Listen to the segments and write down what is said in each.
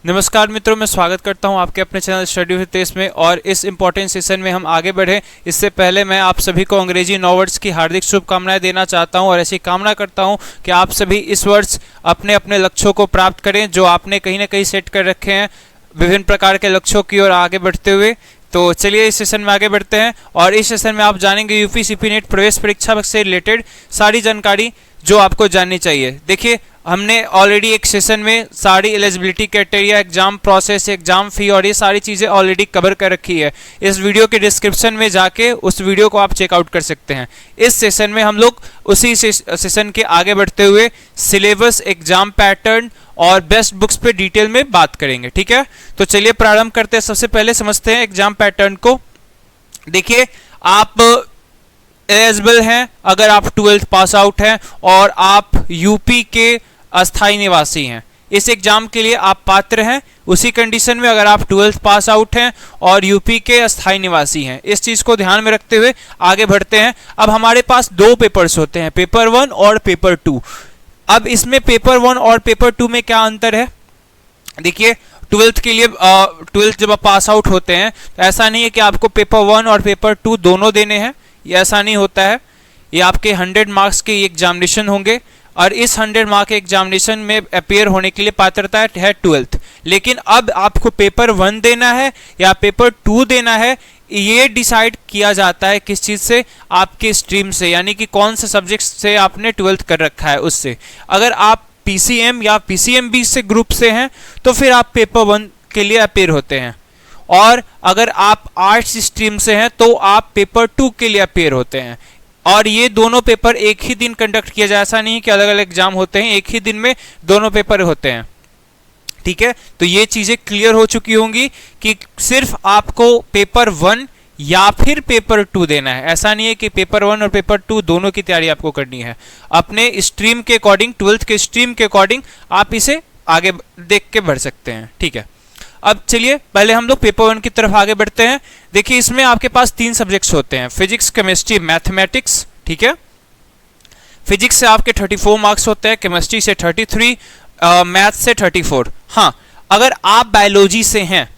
नमस्कार मित्रों, मैं स्वागत करता हूं आपके अपने चैनल स्टडी विद तेज में। और इस इंपॉर्टेंट सेशन में हम आगे बढ़े इससे पहले मैं आप सभी को अंग्रेजी 9 वर्ड्स की हार्दिक शुभकामनाएं देना चाहता हूं और ऐसी कामना करता हूं कि आप सभी इस वर्ष अपने अपने लक्ष्यों को प्राप्त करें जो आपने कहीं ना कहीं सेट कर रखे हैं विभिन्न प्रकार के लक्ष्यों की ओर आगे बढ़ते हुए। तो चलिए इस सेशन में आगे बढ़ते हैं और इस सेशन में आप जानेंगे यूपी सीपी नेट प्रवेश परीक्षा से रिलेटेड सारी जानकारी जो आपको जाननी चाहिए। देखिए, हमने ऑलरेडी एक सेशन में सारी eligibility criteria, exam process, exam फी और ये सारी चीज़ें ऑलरेडी कवर कर रखी है। इस वीडियो के डिस्क्रिप्शन में जाके उस वीडियो को आप चेकआउट कर सकते हैं। इस सेशन में हम लोग उसी सेशन के आगे बढ़ते हुए सिलेबस, एग्जाम पैटर्न और बेस्ट बुक्स पे डिटेल में बात करेंगे। ठीक है, तो चलिए प्रारंभ करते हैं। सबसे पहले समझते हैं एग्जाम पैटर्न को। देखिए, आप एलिजिबल हैं अगर आप 12th पास आउट हैं और आप यूपी के अस्थायी निवासी हैं। इस एग्जाम के लिए आप पात्र हैं उसी कंडीशन में अगर आप 12th पास आउट हैं और यूपी के अस्थायी निवासी हैं। इस चीज़ को ध्यान में रखते हुए आगे बढ़ते हैं। अब हमारे पास दो पेपर्स होते हैं, पेपर 1 और पेपर 2। अब इसमें पेपर 1 और पेपर 2 में क्या अंतर है? देखिए, 12th के लिए 12th जब आप पास आउट होते हैं तो ऐसा नहीं है कि आपको पेपर 1 और पेपर 2 दोनों देने हैं, ये ऐसा नहीं होता है। ये आपके 100 मार्क्स के एग्जामिनेशन होंगे और इस 100 मार्क के एग्जामिनेशन में अपेयर होने के लिए पात्रता है 12th। लेकिन अब आपको पेपर 1 देना है या पेपर 2 देना है, ये डिसाइड किया जाता है किस चीज़ से? आपके स्ट्रीम से, यानी कि कौन से सब्जेक्ट से आपने 12th कर रखा है उससे। अगर आप पीसीएम या पीसीएमबी से ग्रुप से हैं तो फिर आप पेपर 1 के लिए अपेयर होते हैं, और अगर आप आर्ट्स स्ट्रीम से हैं तो आप पेपर 2 के लिए अपेयर होते हैं। और ये दोनों पेपर एक ही दिन कंडक्ट किया जाए, ऐसा नहीं कि अलग अलग एग्जाम होते हैं, एक ही दिन में दोनों पेपर होते हैं। ठीक है, तो ये चीज़ें क्लियर हो चुकी होंगी कि सिर्फ आपको पेपर 1 या फिर पेपर 2 देना है। ऐसा नहीं है कि पेपर 1 और पेपर 2 दोनों की तैयारी आपको करनी है। अपने स्ट्रीम के अकॉर्डिंग, 12th के स्ट्रीम के अकॉर्डिंग आप इसे आगे देख के बढ़ सकते हैं। ठीक है, अब चलिए पहले हम लोग पेपर 1 की तरफ आगे बढ़ते हैं। देखिए, इसमें आपके पास 3 सब्जेक्ट्स होते हैं, फिजिक्स, केमिस्ट्री, मैथमेटिक्स। ठीक है, फिजिक्स से आपके 34 मार्क्स होते हैं, केमिस्ट्री से 33, मैथ से 34। हाँ, अगर आप बायोलॉजी से हैं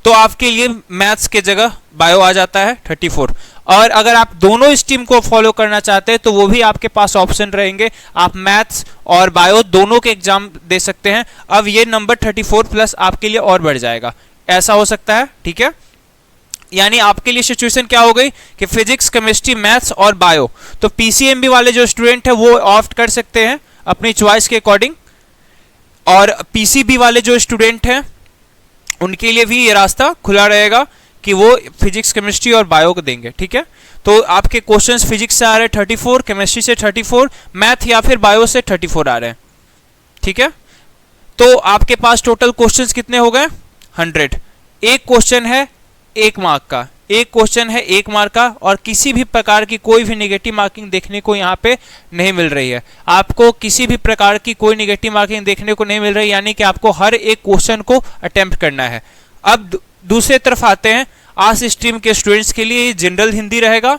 तो आपके लिए मैथ्स के जगह बायो आ जाता है 34। और अगर आप दोनों स्ट्रीम को फॉलो करना चाहते हैं तो वो भी आपके पास ऑप्शन रहेंगे, आप मैथ्स और बायो दोनों के एग्जाम दे सकते हैं। अब ये नंबर 34 प्लस आपके लिए और बढ़ जाएगा, ऐसा हो सकता है। ठीक है, यानी आपके लिए सिचुएशन क्या हो गई कि फिजिक्स, केमिस्ट्री, मैथ्स और बायो। तो पीसीएमबी वाले जो स्टूडेंट है वो ऑप्ट कर सकते हैं अपनी चॉइस के अकॉर्डिंग, और पीसीबी वाले जो स्टूडेंट हैं उनके लिए भी ये रास्ता खुला रहेगा कि वो फिजिक्स, केमिस्ट्री और बायो को देंगे। ठीक है, तो आपके क्वेश्चंस फिजिक्स से आ रहे हैं 34, केमिस्ट्री से 34, मैथ या फिर बायो से 34 आ रहे हैं। ठीक है, तो आपके पास टोटल क्वेश्चंस कितने हो गए? 100। एक क्वेश्चन है 1 मार्क का, एक क्वेश्चन है 1 मार्क का, और किसी भी प्रकार की कोई भी नेगेटिव मार्किंग देखने को यहाँ पे नहीं मिल रही है। आपको किसी भी प्रकार की कोई नेगेटिव मार्किंग देखने को नहीं मिल रही, यानी कि आपको हर एक क्वेश्चन को अटेम्प्ट करना है। अब दूसरे तरफ आते हैं, आर्ट्स स्ट्रीम के स्टूडेंट्स के लिए जनरल हिंदी रहेगा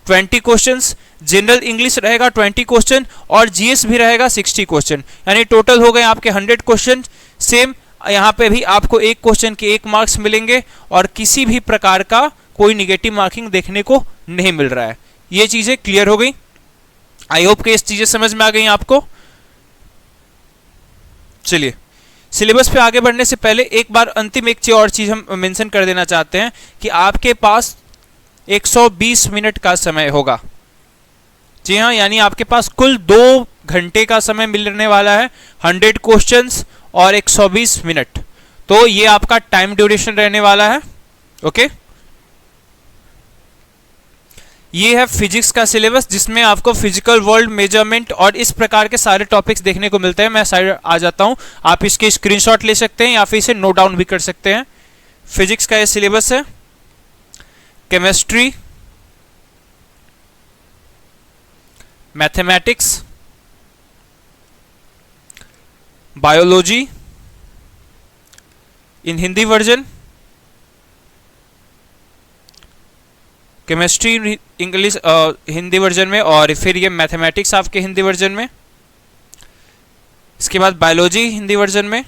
20 क्वेश्चंस, जनरल इंग्लिश रहेगा 20 क्वेश्चन और जीएस भी रहेगा 60 क्वेश्चन, यानी टोटल हो गए आपके 100 क्वेश्चन। सेम यहाँ पे भी आपको एक क्वेश्चन के 1 मार्क्स मिलेंगे और किसी भी प्रकार का कोई निगेटिव मार्किंग देखने को नहीं मिल रहा है। ये चीज़ें क्लियर हो गई। आई होप कि इस चीज़ें समझ में आ गई आपको। चलिए, सिलेबस पे आगे बढ़ने से पहले एक बार अंतिम एक और चीज़ हम मेंशन कर देना चाहते हैं कि आपके पास 120 मिनट का समय होगा। जी हाँ, यानी आपके पास कुल 2 घंटे का समय मिलने वाला है, 100 क्वेश्चंस और 120 मिनट। तो ये आपका टाइम ड्यूरेशन रहने वाला है। ओके, ये है फिजिक्स का सिलेबस जिसमें आपको फिजिकल वर्ल्ड, मेजरमेंट और इस प्रकार के सारे टॉपिक्स देखने को मिलते हैं। मैं साइड आ जाता हूं, आप इसके स्क्रीनशॉट ले सकते हैं या फिर इसे नोट डाउन भी कर सकते हैं। फिजिक्स का ये सिलेबस है। Chemistry, mathematics, biology in Hindi version, chemistry English Hindi version में, और फिर ये मैथमेटिक्स आपके हिंदी वर्जन में। इसके बाद बायोलॉजी हिंदी वर्जन में,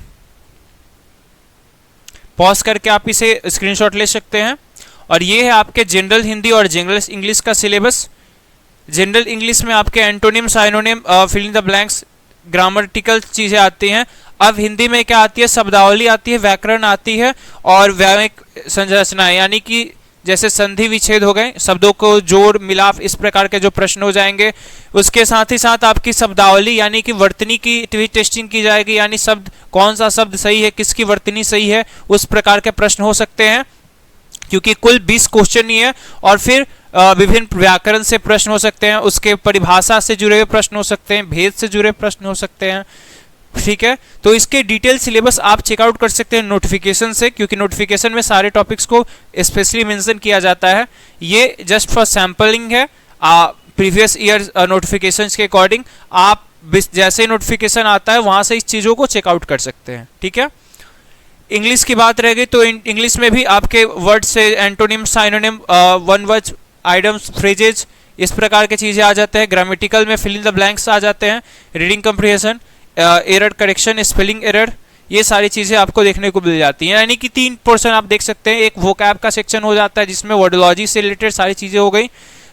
पॉज करके आप इसे स्क्रीनशॉट ले सकते हैं। और ये है आपके जनरल हिंदी और जनरल इंग्लिश का सिलेबस। जनरल इंग्लिश में आपके antonym, synonym, fill in the blanks, grammatical चीज़ें आती हैं। अब हिंदी में क्या आती है, शब्दावली आती है, व्याकरण आती है और व्यावहारिक संरचना, यानी कि जैसे संधि विच्छेद हो गए, शब्दों को जोड़ मिलाप, इस प्रकार के जो प्रश्न हो जाएंगे। उसके साथ ही साथ आपकी शब्दावली यानी कि वर्तनी की टेस्टिंग की जाएगी, यानी शब्द कौन सा शब्द सही है, किसकी वर्तनी सही है, उस प्रकार के प्रश्न हो सकते हैं, क्योंकि कुल 20 क्वेश्चन ही है। और फिर विभिन्न व्याकरण से प्रश्न हो सकते हैं, उसके परिभाषा से जुड़े हुए प्रश्न हो सकते हैं, भेद से जुड़े प्रश्न हो सकते हैं। ठीक है, तो इसके डिटेल सिलेबस आप चेकआउट कर सकते हैं नोटिफिकेशन से, क्योंकि नोटिफिकेशन में सारे टॉपिक्स को स्पेशली मेंशन किया जाता है। ये जस्ट फॉर सैम्पलिंग है प्रीवियस ईयर नोटिफिकेशंस के अकॉर्डिंग। आप जैसे नोटिफिकेशन आता है वहां से इस चीज़ों को चेकआउट कर सकते हैं। ठीक है, इंग्लिश की बात रह गई तो इंग्लिश में भी आपके वर्ड से antonym, synonym, one word, idioms, phrases, इस प्रकार की चीज़ें आ जाते हैं। ग्रामेटिकल में फिल इन द ब्लैंक्स आ जाते हैं, reading comprehension, error correction, spelling error, ये सारी चीज़ें आपको देखने को मिल जाती हैं। यानी कि 3 पोर्शन आप देख सकते हैं। एक वोकैब का सेक्शन हो जाता है जिसमें वर्डोलॉजी से रिलेटेड सारी चीज़ें हो गई।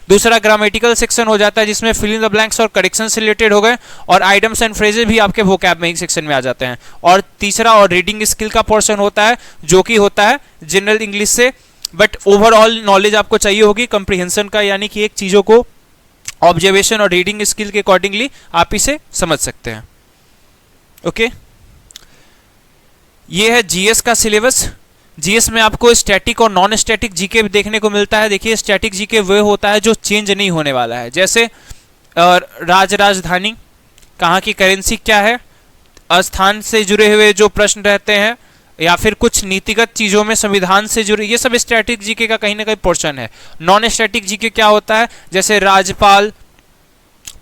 दूसरा ग्रामेटिकल सेक्शन हो जाता है जिसमें फिल इन द ब्लैंक्स और करेक्शन से रिलेटेड हो गए, और आइटम्स एंड फ्रेजेस भी आपके वोकैब में ही सेक्शन में आ जाते हैं। और तीसरा और रीडिंग स्किल का पोर्शन होता है जो कि होता है जनरल इंग्लिश से, बट ओवरऑल नॉलेज आपको चाहिए होगी कंप्रीहेंशन का, यानी कि एक चीज़ों को ऑब्जर्वेशन और रीडिंग स्किल के अकॉर्डिंगली आप इसे समझ सकते हैं। ओके, ये है जीएस का सिलेबस। जीएस में आपको स्टैटिक और नॉन स्टैटिक जीके देखने को मिलता है। देखिए, स्टैटिक जीके वो होता है जो चेंज नहीं होने वाला है, जैसे राजधानी, कहाँ की करेंसी क्या है, स्थान से जुड़े हुए जो प्रश्न रहते हैं, या फिर कुछ नीतिगत चीज़ों में संविधान से जुड़े, ये सब स्टैटिक जीके का कहीं ना कहीं पोर्शन है। नॉन स्टैटिक जीके क्या होता है, जैसे राज्यपाल,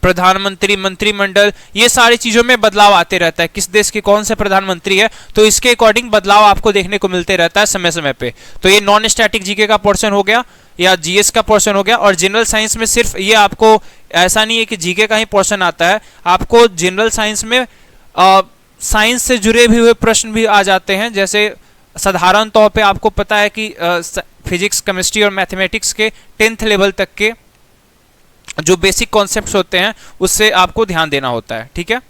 प्रधानमंत्री, मंत्रिमंडल, ये सारी चीज़ों में बदलाव आते रहता है। किस देश के कौन से प्रधानमंत्री है, तो इसके अकॉर्डिंग बदलाव आपको देखने को मिलते रहता है समय समय पे। तो ये नॉन स्टैटिक जीके का पोर्शन हो गया या जीएस का पोर्शन हो गया। और जनरल साइंस में सिर्फ ये आपको, ऐसा नहीं है कि जीके का ही पोर्शन आता है, आपको जनरल साइंस में साइंस से जुड़े भी हुए प्रश्न भी आ जाते हैं। जैसे साधारण तौर पे आपको पता है कि फिजिक्स, केमिस्ट्री और मैथमेटिक्स के 10th लेवल तक के जो बेसिक कॉन्सेप्ट्स होते हैं उससे आपको ध्यान देना होता है। ठीक है,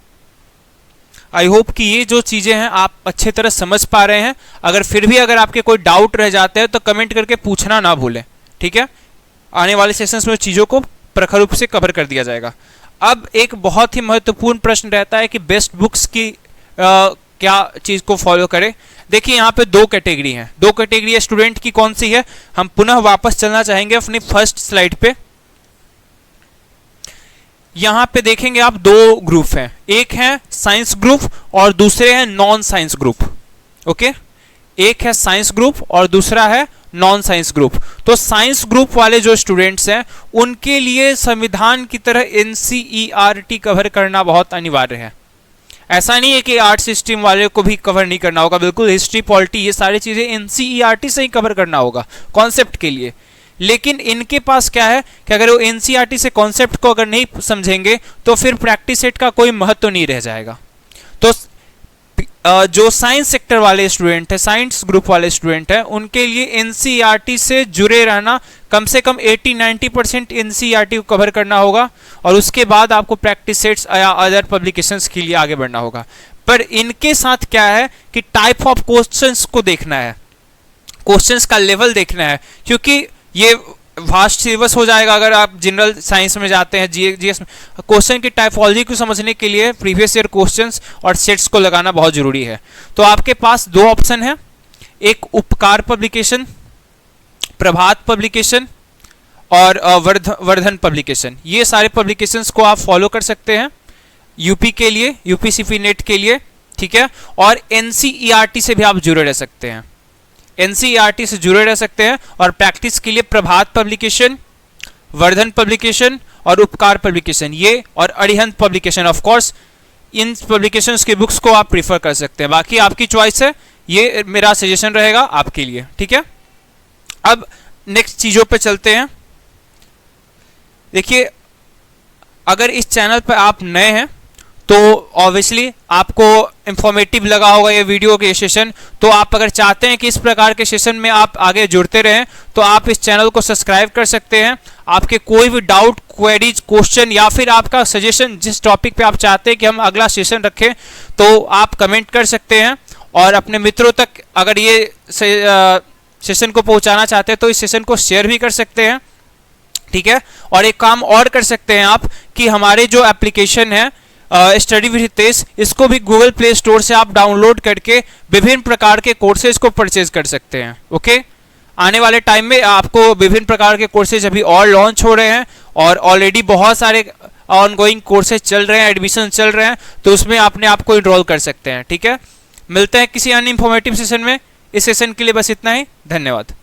आई होप कि ये जो चीज़ें हैं आप अच्छे तरह समझ पा रहे हैं। अगर फिर भी अगर आपके कोई डाउट रह जाते हैं तो कमेंट करके पूछना ना भूलें। ठीक है, आने वाले सेशंस में चीज़ों को प्रखर रूप से कवर कर दिया जाएगा। अब एक बहुत ही महत्वपूर्ण प्रश्न रहता है कि बेस्ट बुक्स की क्या चीज़ को फॉलो करें। देखिए, यहाँ पे 2 कैटेगरी हैं। 2 कैटेगरी स्टूडेंट की कौन सी है, हम पुनः वापस चलना चाहेंगे अपनी फर्स्ट स्लाइड पे। यहाँ पे देखेंगे आप 2 ग्रुप हैं, एक है साइंस ग्रुप और दूसरे हैं नॉन साइंस ग्रुप। ओके, एक है साइंस ग्रुप और दूसरा है नॉन साइंस ग्रुप। तो साइंस ग्रुप वाले जो स्टूडेंट्स हैं उनके लिए संविधान की तरह एनसीईआरटी कवर करना बहुत अनिवार्य है। ऐसा नहीं है कि आर्ट्स स्ट्रीम वाले को भी कवर नहीं करना होगा, बिल्कुल हिस्ट्री, पॉलिटी, ये सारी चीज़ें एनसीईआरटी से ही कवर करना होगा कॉन्सेप्ट के लिए। लेकिन इनके पास क्या है कि अगर वो एनसीईआरटी से कॉन्सेप्ट को अगर नहीं समझेंगे तो फिर प्रैक्टिस सेट का कोई महत्व नहीं रह जाएगा। तो जो साइंस सेक्टर वाले स्टूडेंट हैं, साइंस ग्रुप वाले स्टूडेंट हैं, उनके लिए एनसीईआरटी से जुड़े रहना, कम से कम 80-90% एनसीईआरटी को कवर करना होगा, और उसके बाद आपको प्रैक्टिस सेट्स या अदर पब्लिकेशंस के लिए आगे बढ़ना होगा। पर इनके साथ क्या है कि टाइप ऑफ क्वेश्चंस को देखना है, क्वेश्चंस का लेवल देखना है, क्योंकि ये वास्ट सिलेबस हो जाएगा अगर आप जनरल साइंस में जाते हैं। जीएस में क्वेश्चन की टाइपोलॉजी को समझने के लिए प्रीवियस ईयर क्वेश्चंस और सेट्स को लगाना बहुत जरूरी है। तो आपके पास 2 ऑप्शन है, एक उपकार पब्लिकेशन, प्रभात पब्लिकेशन और वर्धन पब्लिकेशन। ये सारे पब्लिकेशंस को आप फॉलो कर सकते हैं यूपी के लिए, यूपीसीपी नेट के लिए। ठीक है, और एनसीईआरटी से भी आप जुड़े रह सकते हैं, एनसीईआरटी से जुड़े रह सकते हैं। और प्रैक्टिस के लिए प्रभात पब्लिकेशन, वर्धन पब्लिकेशन और उपकार पब्लिकेशन, ये और Arihant publication, of course in publications के बुक्स को आप प्रीफर कर सकते हैं। बाकी आपकी चॉइस है, ये मेरा सजेशन रहेगा आपके लिए। ठीक है, अब नेक्स्ट चीज़ों पे चलते हैं। देखिए, अगर इस चैनल पर आप नए हैं तो ऑब्वियसली आपको इंफॉर्मेटिव लगा होगा ये वीडियो के सेशन। तो आप अगर चाहते हैं कि इस प्रकार के सेशन में आप आगे जुड़ते रहें तो आप इस चैनल को सब्सक्राइब कर सकते हैं। आपके कोई भी डाउट, क्वेरीज, क्वेश्चन या फिर आपका सजेशन जिस टॉपिक पे आप चाहते हैं कि हम अगला सेशन रखें तो आप कमेंट कर सकते हैं। और अपने मित्रों तक अगर ये सेशन को पहुंचाना चाहते हैं तो इस सेशन को शेयर भी कर सकते हैं, ठीक है। और एक काम और कर सकते हैं आप कि हमारे जो एप्लीकेशन है स्टडी विद हितेश, इसको भी गूगल प्ले स्टोर से आप डाउनलोड करके विभिन्न प्रकार के कोर्सेज को परचेज कर सकते हैं। ओके, आने वाले टाइम में आपको विभिन्न प्रकार के कोर्सेज अभी और लॉन्च हो रहे हैं और ऑलरेडी बहुत सारे ऑनगोइंग कोर्सेज चल रहे हैं, एडमिशन चल रहे हैं, तो उसमें अपने आप को इनरोल कर सकते हैं, ठीक है। मिलते हैं किसी अन्य इंफॉर्मेटिव सेशन में। इस सेशन के लिए बस इतना ही, धन्यवाद।